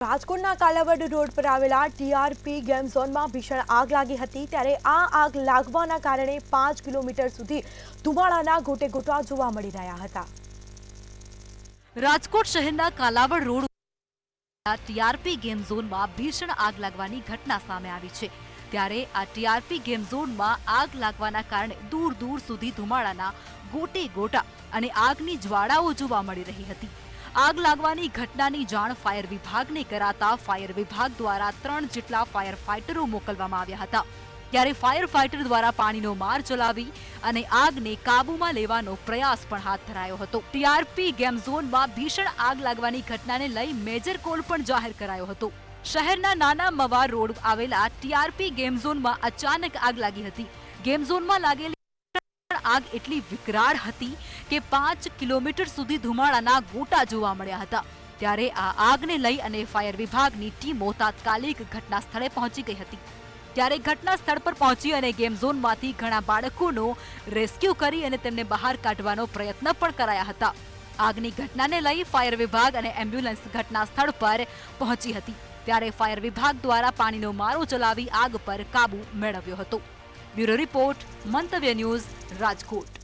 રાજકોટના કાલાવડ રોડ પર આવેલા ટીઆરપી ગેમ ઝોનમાં ભીષણ આગ લાગી હતી ત્યારે આ આગ લાગવાના કારણે 5 કિલોમીટર સુધી ધુમાડાના ગોટેગોટા જોવા મળી રહ્યા હતા। રાજકોટ શહેરના કાલાવડ રોડ ટીઆરપી ગેમ ઝોનમાં ભીષણ આગ લાગવાની ઘટના સામે આવી છે। ત્યારે આ ટીઆરપી ગેમ ઝોનમાં આગ લાગવાના કારણે દૂર દૂર સુધી ધુમાડાના ગોટેગોટા અને આગની જ્વાળાઓ જોવા મળી રહી હતી। આગ લાગવાની ઘટનાની જાણ ફાયર વિભાગને કરાતા ફાયર વિભાગ દ્વારા 3 જેટલા ફાયર ફાઇટરો મોકલવામાં આવ્યા હતા। ત્યારે ફાયર ફાઇટર દ્વારા પાણીનો માર ચલાવી અને આગને કાબૂમાં લેવાનો પ્રયાસ પણ હાથ ધરાયો હતો। ટીઆરપી ગેમ ઝોનમાં ભીષણ આગ લાગવાની ઘટનાને લઈ મેજર કોલ પણ જાહેર કરાયો હતો। શહેરના નાના મવા રોડ આવેલા ટીઆરપી ગેમ ઝોનમાં અચાનક આગ લાગી હતી। ગેમ ઝોનમાં લાગેલી આગ એટલી વિકરાળ હતી કે 5 કિલોમીટર સુધી ધુમાડાના ગોટા જોવા મળ્યા હતા। ત્યારે આ આગને લઈ અને ફાયર વિભાગની ટીમો તાત્કાલિક ઘટના સ્થળે પહોંચી ગઈ હતી। ત્યારે ઘટના સ્થળ પર પહોંચી અને ગેમ ઝોનમાંથી ઘણા બાળકોનો રેસ્ક્યુ કરી અને તેમને બહાર કાઢવાનો પ્રયત્ન પણ કરાયા હતા। આગની ઘટનાને લઈ ફાયર વિભાગ અને એમ્બ્યુલન્સ ઘટના સ્થળ પર પહોંચી હતી। ત્યારે ફાયર વિભાગ દ્વારા પાણીનો મારો ચલાવી આગ પર કાબુ મેળવ્યો હતો। બ્યુરો રિપોર્ટ, મંતવ્ય ન્યૂઝ, રાજકોટ।